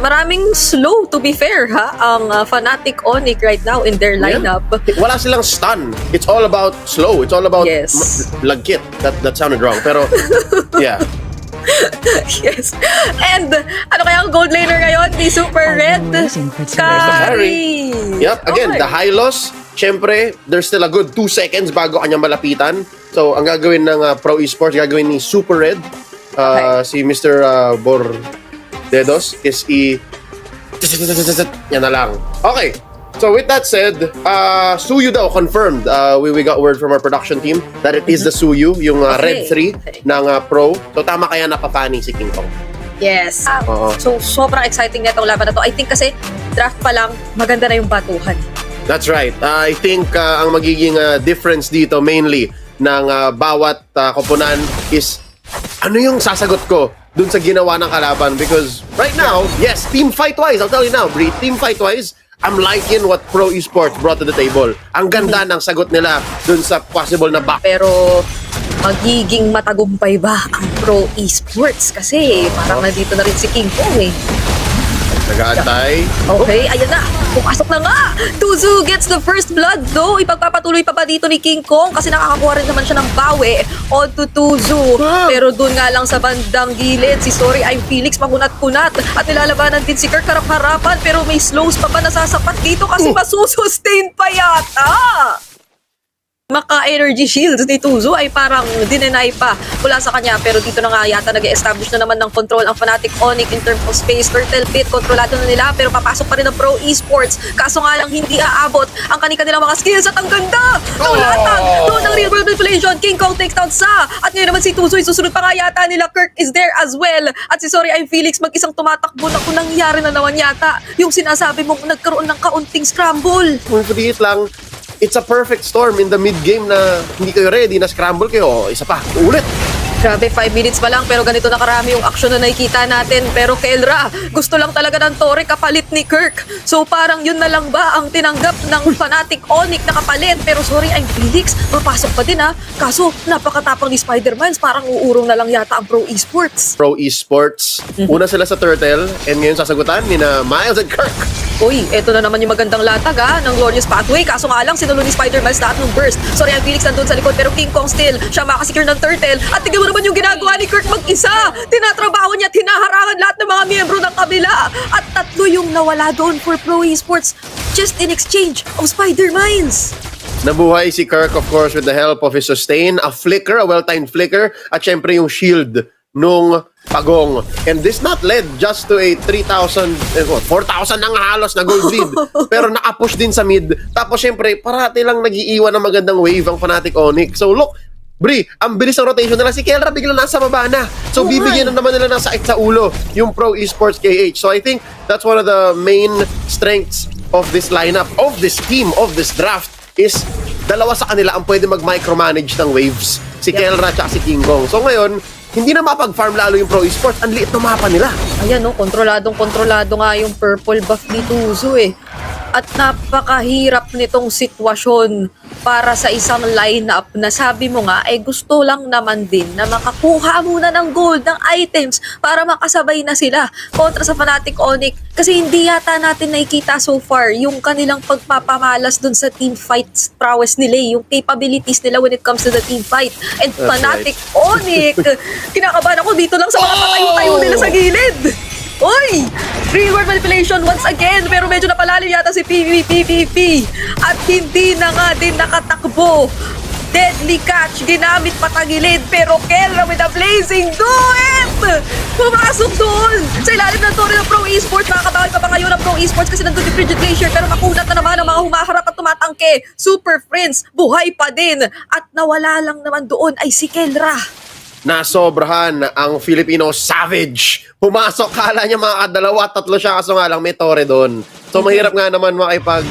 maraming slow to be fair ang Fnatic Onyx right now in their lineup. Wala silang stun. It's all about slow. It's all about lagkit. That sounded wrong. Pero, yeah. Yes. And ano kaya ang gold laner ngayon? Di Super Red. Kari. Yep. Again, the high loss. Siyempre, there's still a good 2 seconds bago kanya malapitan. So, ang gagawin ng Pro Esports, gagawin ni Super Red, si Mr. Bordedos, is yan na lang. Okay. So with that said, Suyu daw confirmed. We got word from our production team that it is the Suyu, yung Red 3 ng Pro. So tama kaya napapani si King Kong. Yes. So sobrang exciting na itong laban na to. I think kasi draft pa lang, maganda na yung batuhan. That's right. I think ang magiging difference dito mainly ng bawat koponan is ano yung sasagot ko dun sa ginawa ng kalaban. Because right now, yes, team fight-wise, I'll tell you now, Brie, team fight-wise, I'm liking what Pro Esports brought to the table. Ang ganda ng sagot nila dun sa possible na back. Pero magiging matagumpay ba ang Pro Esports? Kasi parang nandito na rin si King Kong eh. Nag-aantay. Okay, ayan na. Pumasok na nga. Tuzu gets the first blood though. Ipagpapatuloy pa ba dito ni King Kong? Kasi nakakakuha rin naman siya ng bawi on to Tuzu. Pero doon nga lang sa bandang gilid, si Sorry I'm Felix makunat-kunat. At nilalabanan din si Kirk harap-harapan. Pero may slows pa ba nasasapat dito kasi masusustain pa yata. Maka-energy shields ni Tuzu ay parang dinenay pa mula sa kanya, pero dito na nga yata nag-establish na naman ng control ang Fnatic Onyx in terms of space. Turtle Pit, kontrolado na nila pero papasok pa rin ang Pro Esports. Kaso nga lang hindi aabot ang kanilang mga skills at ang ganda ng latag doon ng real world manipulation. King Kong takes down sa at ngayon naman si Tuzu susunod pa nga yata nila. Kirk is there as well at si Sorry I'm Felix mag-isang tumatakbo na kung nangyari na naman yata yung sinasabi mong nagkaroon ng kaunting scramble. Mabilis lang. It's a perfect storm in the mid-game na hindi kayo ready, na scramble kayo. Isa pa, ulit. Grabe, 5 minutes pa lang pero ganito na karami yung aksyon na nakikita natin. Pero Kelra, gusto lang talaga ng Torre kapalit ni Kirk. So parang yun na lang ba ang tinanggap ng Fnatic Onyx na kapalit? Pero Sorry I'm Felix, mapasok pa din Kaso napakatapang ni Spider-Man, parang uurong na lang yata ang Pro Esports. Pro Esports, una sila sa Turtle and ngayon sasagutan ni na Miles and Kirk. Uy, eto na naman yung magandang latag ng Glorious Pathway. Kaso nga lang, sinulo ni Spider-Man sa tatlong burst. Sorry I'm Felix nandun sa likod pero King Kong still, siya makasecure ng Turtle. At tignan mo naman yung ginagawa ni Kirk mag-isa. Tinatrabaho niya, tinaharangan lahat ng mga miyembro ng kabila. At tatlo yung nawala doon for Pro Esports just in exchange of Spider-Mines. Nabuhay si Kirk, of course, with the help of his sustain, a flicker, a well-timed flicker, at syempre yung shield nung Pagong. And this not led just to a 3,000, 4,000 nang halos na gold lead. Pero nakapush din sa mid. Tapos syempre, parati lang nag-iiwan ng magandang wave ang Fnatic Onyx. So look, Bri, ang bilis ng rotation nila. Si Kelra bigla nasa baba na. So bibigyan na naman nila ng sakit sa ulo yung Pro Esports KH. So I think that's one of the main strengths of this lineup, of this team, of this draft, is dalawa sa kanila ang pwede mag-micromanage ng waves. Si Kelra at si King Kong. So ngayon, hindi na mapag-farm lalo yung Pro Esports. Ang liit na mapa nila. Ayan kontroladong-kontrolado nga yung purple buff ni Tuzu At napakahirap nitong sitwasyon para sa isang lineup na sabi mo nga ay gusto lang naman din na makakuha muna ng gold, ng items para makasabay na sila kontra sa Fnatic Onyx. Kasi hindi yata natin nakikita so far yung kanilang pagpapamalas dun sa team fight prowess nila, yung capabilities nila when it comes to the team fight. And Fnatic Onyx, kinakabahan ako dito lang sa mga patayo-tayo nila sa gilid. Uy! Real world manipulation once again, pero medyo napalalim yata si PvP at hindi na nga din nakatakbo. Deadly catch, ginamit patagilid, pero Kelra with a blazing duet! Pumasok doon! Sa ilalim ng torre ng Pro Esports, makakabawal pa ba ngayon ng Pro Esports kasi nandun yung Frigid Glacier, pero nakunat na naman ang mga humaharap at tumatangke. Super Friends, buhay pa din! At nawala lang naman doon ay si Kelra. Nasobrahan ang Filipino Savage. Pumasok, kala niya mga kadalawa, tatlo siya, kaso nga lang may Torre doon. So mahirap nga naman makipag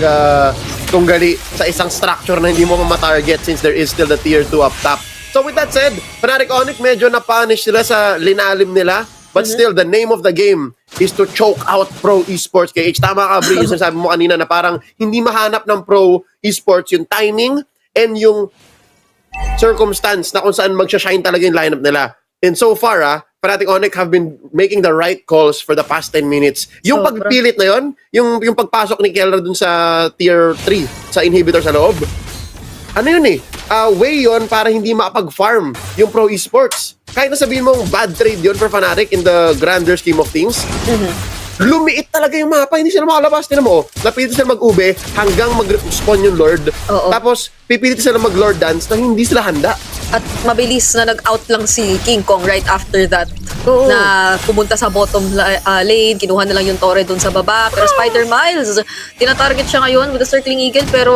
tunggali sa isang structure na hindi mo ma-target since there is still the tier 2 up top. So with that said, Fnatic Onyx medyo na-punish sila sa linalim nila. But still, the name of the game is to choke out Pro Esports KH. Tama ka, Bri, yung sinasabi mo kanina na parang hindi mahanap ng Pro Esports yung timing and yung circumstance na kung saan magsha-shine talaga yung lineup nila. And so far, Fnatic Onyx have been making the right calls for the past 10 minutes. Yung Sobra. pagpilit na yon, yung pagpasok ni Kelra dun sa tier 3, sa inhibitor sa loob, ano yun eh, way yun para hindi makapag-farm yung pro esports. Kahit na sabihin mong bad trade yun for Fnatic in the grander scheme of things, lumiit talaga yung mapa, hindi sila makalabas. Tinan mo, napilit sila mag-ube hanggang mag-spawn yung Lord. Oo. Tapos, pipilit sila mag-Lord dance na hindi sila handa. At mabilis na nag-out lang si King Kong right after that. Oo. Na pumunta sa bottom lane, kinuha na lang yung Torre dun sa baba. Pero Spider Miles, tinatarget siya ngayon with the Circling Eagle, pero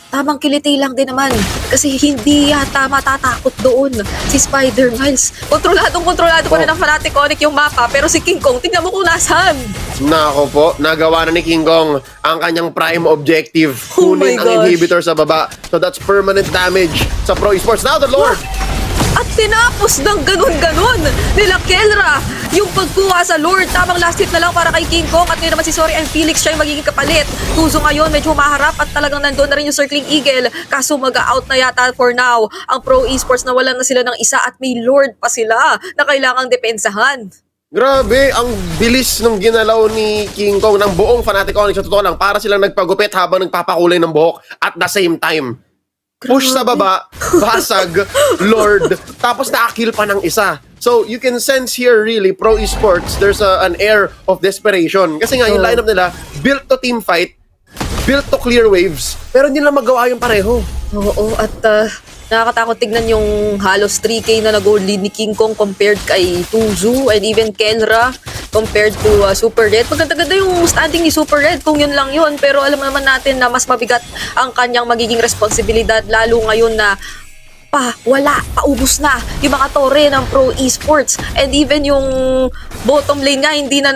tamang kiliti lang din naman. Kasi hindi yata matatakot doon si Spider Miles. Kontrolado pa rin ng Fnatic Onyx yung mapa, pero si King Kong, tingnan mo kung nasaan. Nako po, nagawa na ni King Kong ang kanyang prime objective. Oh Kunin my ang gosh. inhibitor sa baba. So that's permanent damage sa Pro Esports. Now the Lord! At tinapos ng ganun-ganun nila Kelra yung pagkuha sa Lord. Tamang last hit na lang para kay King Kong. At ngayon naman si Sorry and Felix siya yung magiging kapalit. Tuzo ngayon medyo maharap at talagang nandun na rin yung Circling Eagle. Kaso mag-out na yata for now ang Pro Esports na wala na sila ng isa at may Lord pa sila na kailangang depensahan. Grabe, ang bilis ng ginalaw ni King Kong ng buong Fnatic Onyx. Sa totoo lang, para silang nagpagupit habang nagpapakulay ng buhok at the same time. Push sa baba, basag, Lord, tapos na-kill pa ng isa. So, you can sense here really, Pro Esports, there's an air of desperation. Kasi nga, yung lineup nila, built to team fight, built to clear waves, pero hindi nila magawa yung pareho. Oo, at nakakatakot tignan yung halos 3K na nag-goal lead ni King Kong compared kay Tuzu and even Kelra compared to Super Red. Maganda-ganda yung standing ni Super Red kung yun lang yun, pero alam naman natin na mas mabigat ang kanyang magiging responsibilidad lalo ngayon na paubos na yung mga tore ng Pro Esports and even yung bottom lane nga hindi na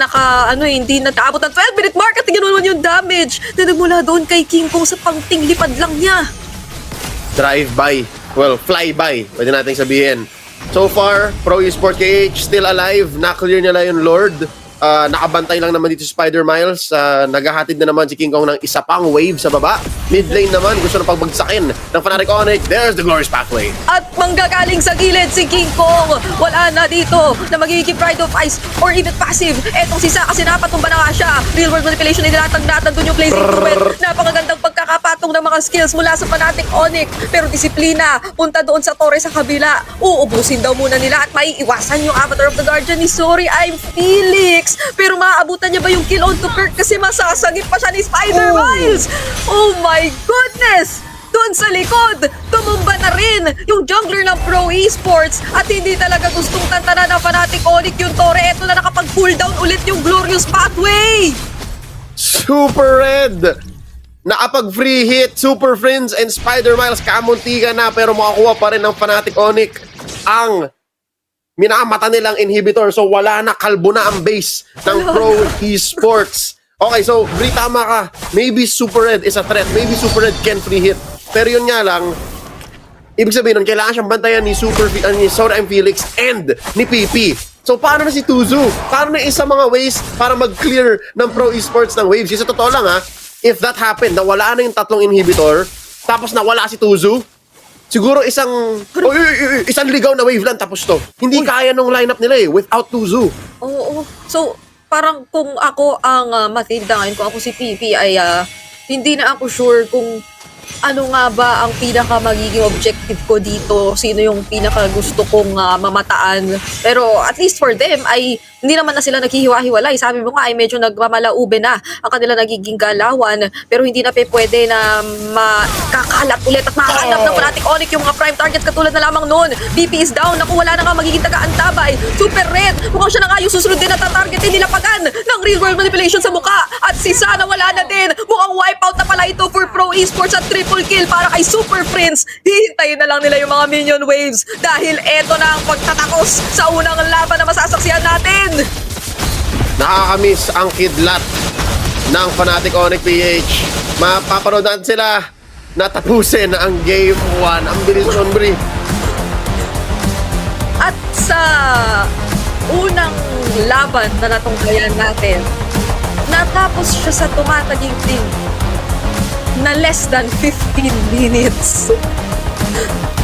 hindi nakaabot ng 12-minute mark at tingnan mo naman yung damage na nagmula doon kay King Kong sa pangting lipad lang niya. Drive-by, well, fly-by, pwede natin sabihin. So far, Pro Esports KH still alive, na-clear nila yung Lord. Nakabantay lang naman dito si Spider Miles. Naghahatid na naman si King Kong ng isa pang wave sa baba. Mid lane naman, gusto na pagbagsakin ng Fnatic Onyx. There's the glorious pathway. At manggagaling sa gilid si King Kong. Wala na dito na magiging Pride of Ice or even passive. Etong si Saka, sinapatumba na nga siya. Real world manipulation, nilatag-natag doon yung placing to it. Napakagandang pagkakapatong ng mga skills mula sa Fnatic Onyx. Pero disiplina, punta doon sa Torre sa kabila. Uubusin daw muna nila at maiiwasan yung Avatar of the Guardian ni Sorry, I'm Felix. Pero maaabutan niya ba yung kill on to Kirk kasi masasagip pa siya ni Spider Miles? Oh my goodness! Doon sa likod, tumumba na rin yung jungler ng Pro Esports at hindi talaga gustong tantanan ng Fnatic Onyx yung Torre. Eto na nakapag-pull down ulit yung glorious pathway! Super Red! Nakapag-free hit, Super Friends and Spider Miles kamuntiga na pero makakuha pa rin ng Fnatic Onyx ang minamata nilang inhibitor. So wala na, kalbo na ang base ng Pro Esports. Okay, so Bri, tama ka. Maybe Super Red is a threat. Maybe Super Red can free hit. Pero yun nga lang, ibig sabihin nun, kailangan siyang bantayan ni Soda and Felix and ni PP. So paano na si Tuzu? Paano na isa mga ways para mag-clear ng Pro Esports ng waves? Sa totoo lang if that happened, na wala na yung tatlong inhibitor, tapos nawala si Tuzu, siguro isang ligaw na wave lang tapos to. Hindi kaya nung lineup nila without Tuzu. Oo. So, parang kung ako ang Matilda ngayon, kung ako si Pipi, ay hindi na ako sure kung ano nga ba ang pinaka magiging objective ko dito, sino yung pinaka gusto kong mamataan. Pero at least for them ay hindi naman na sila naghihiwa-hiwalay. Sabi mo nga ay medyo nagmamalaube na ang kanila nagiging galawan, pero hindi na pwede na makakalat ulit at makahanap ng Fnatic Onyx yung mga prime targets katulad na lamang noon. BP is down, naku, wala na nga magiging taga-antabay. Super Red, mukhang siya na nga yung susunod din na tatargetin, nilapagan ng real world manipulation sa muka. At si Sana wala na din, mukhang wipeout na pala ito for Pro Esports at triple kill para kay Super Prince. Hihintayin na lang nila yung mga minion waves dahil eto na ang pagtatakos sa unang laban na masasaksihan natin. Nakakamiss ang kidlat ng Fnatic Onyx PH. Mapapanood natin sila na tapusin ang Game 1. Ang bilis nun, Bri. At sa unang laban na natungkayan natin, natapos siya sa tumataging na less than 15 minutes.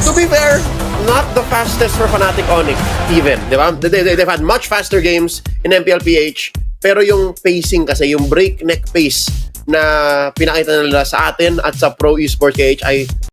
To be fair, not the fastest for Fnatic Onyx even, di ba? They've had much faster games in MPLPH, pero yung pacing kasi, yung breakneck pace na pinakita nila sa atin at sa Pro Esports KH ay